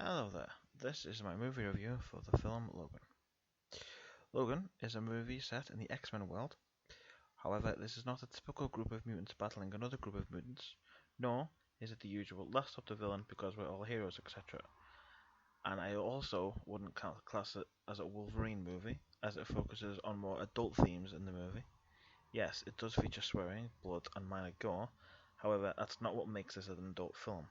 Hello there, this is my movie review for the film Logan. Logan is a movie set in the X-Men world. However, this is not a typical group of mutants battling another group of mutants, nor is it the usual let's stop the villain because we're all heroes, etc. And I also wouldn't class it as a Wolverine movie, as it focuses on more adult themes in the movie. Yes, it does feature swearing, blood, and minor gore. However, that's not what makes this an adult film.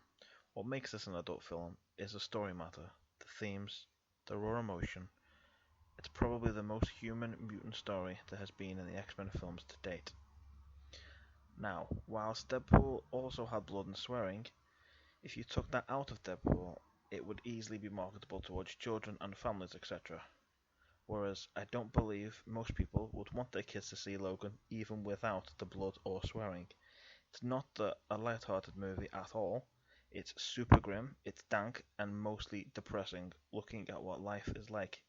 What makes this an adult film is the story matter, the themes, the raw emotion. It's probably the most human mutant story there has been in the X-Men films to date. Now, whilst Deadpool also had blood and swearing, if you took that out of Deadpool, it would easily be marketable towards children and families, etc. Whereas I don't believe most people would want their kids to see Logan even without the blood or swearing. It's not a light-hearted movie at all. It's super grim, it's dank, and mostly depressing, looking at what life is like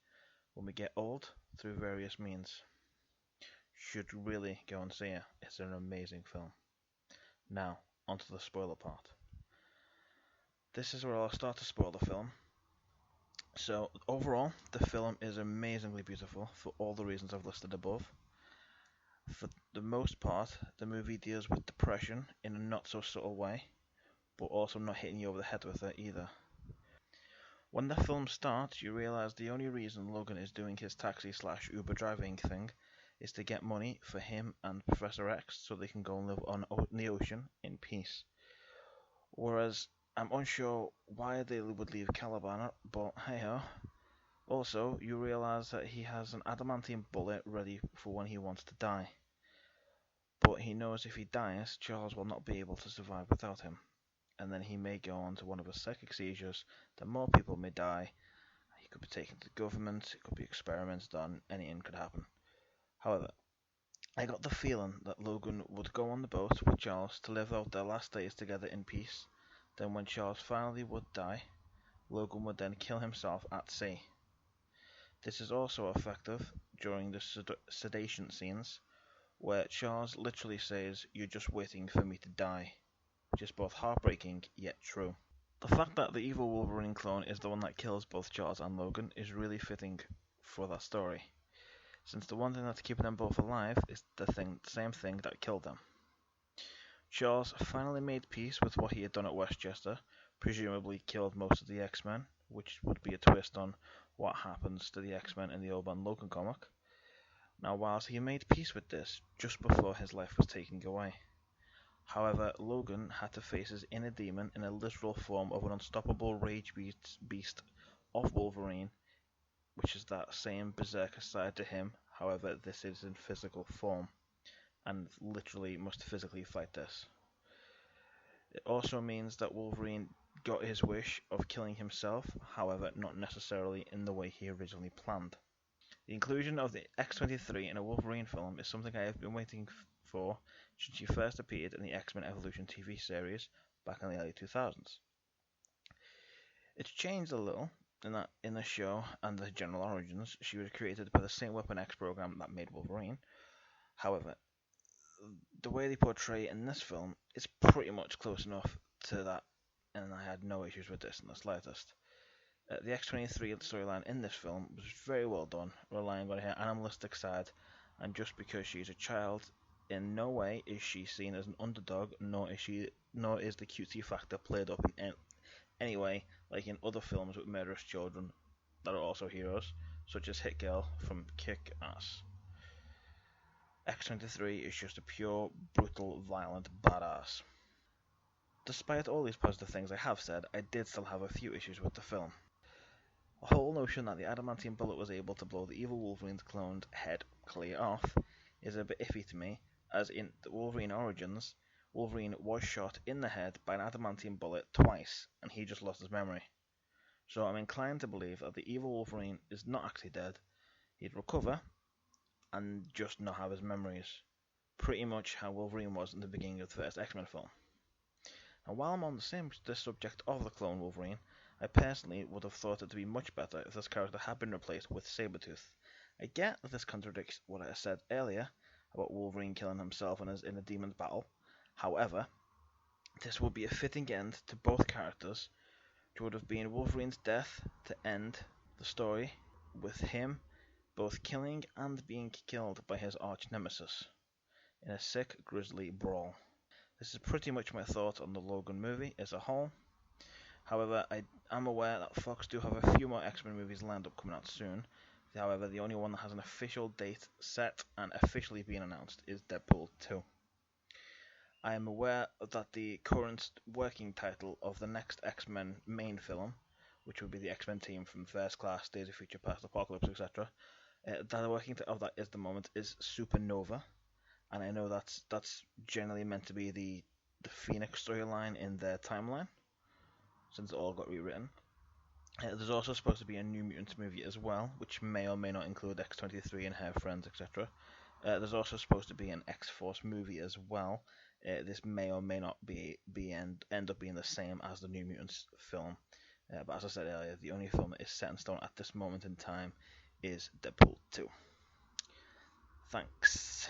when we get old through various means. Should really go and see it. It's an amazing film. Now, onto the spoiler part. This is where I'll start to spoil the film. So, overall, the film is amazingly beautiful for all the reasons I've listed above. For the most part, the movie deals with depression in a not so subtle way, but also not hitting you over the head with it either. When the film starts, you realize the only reason Logan is doing his taxi/Uber driving thing is to get money for him and Professor X so they can go and live on the ocean in peace. Whereas I'm unsure why they would leave Caliban, but hey ho. Also, you realize that he has an adamantium bullet ready for when he wants to die. But he knows if he dies, Charles will not be able to survive without him. And then he may go on to one of his psychic seizures, then more people may die. He could be taken to the government, it could be experimented on, anything could happen. However, I got the feeling that Logan would go on the boat with Charles to live out their last days together in peace. Then when Charles finally would die, Logan would then kill himself at sea. This is also effective during the sedation scenes, where Charles literally says, "You're just waiting for me to die," which is both heartbreaking yet true. The fact that the evil Wolverine clone is the one that kills both Charles and Logan is really fitting for that story, since the one thing that's keeping them both alive is the same thing that killed them. Charles finally made peace with what he had done at Westchester, presumably killed most of the X-Men, which would be a twist on what happens to the X-Men in the Old Man Logan comic. Now, whilst he made peace with this just before his life was taken away. However, Logan had to face his inner demon in a literal form of an unstoppable rage beast of Wolverine, which is that same berserker side to him. However, this is in physical form, and literally must physically fight this. It also means that Wolverine got his wish of killing himself, however, not necessarily in the way he originally planned. The inclusion of the X-23 in a Wolverine film is something I have been waiting for since she first appeared in the X-Men Evolution TV series back in the early 2000s. It's changed a little in that in the show and the general origins, she was created by the same Weapon X program that made Wolverine. However, the way they portray it in this film is pretty much close enough to that, and I had no issues with this in the slightest. The X-23 storyline in this film was very well done, relying on her animalistic side, and just because she's a child, in no way is she seen as an underdog, nor is the cutesy factor played up in any way, like in other films with murderous children that are also heroes, such as Hit Girl from Kick-Ass. X-23 is just a pure, brutal, violent badass. Despite all these positive things I have said, I did still have a few issues with the film. The whole notion that the adamantium bullet was able to blow the evil Wolverine's cloned head clear off is a bit iffy to me, as in the Wolverine Origins, Wolverine was shot in the head by an adamantium bullet twice, and he just lost his memory. So I'm inclined to believe that the evil Wolverine is not actually dead, he'd recover, and just not have his memories. Pretty much how Wolverine was in the beginning of the first X-Men film. And while I'm on the subject of the clone Wolverine, I personally would have thought it to be much better if this character had been replaced with Sabretooth. I get that this contradicts what I said earlier about Wolverine killing himself in a demon's battle. However, this would be a fitting end to both characters, which would have been Wolverine's death to end the story with him both killing and being killed by his arch nemesis in a sick, grisly brawl. This is pretty much my thoughts on the Logan movie as a whole. However, I am aware that Fox do have a few more X-Men movies lined up coming out soon. However, the only one that has an official date set and officially being announced is Deadpool 2. I am aware that the current working title of the next X-Men main film, which would be the X-Men team from First Class, Days of Future Past, Apocalypse, etc., the working title of that is the moment is Supernova, and I know that's generally meant to be the Phoenix storyline in their timeline, since it all got rewritten. There's also supposed to be a New Mutants movie as well, which may or may not include X-23 and her friends, etc. There's also supposed to be an X-Force movie as well. This may or may not end up being the same as the New Mutants film. But as I said earlier, the only film that is set in stone at this moment in time is Deadpool 2. Thanks.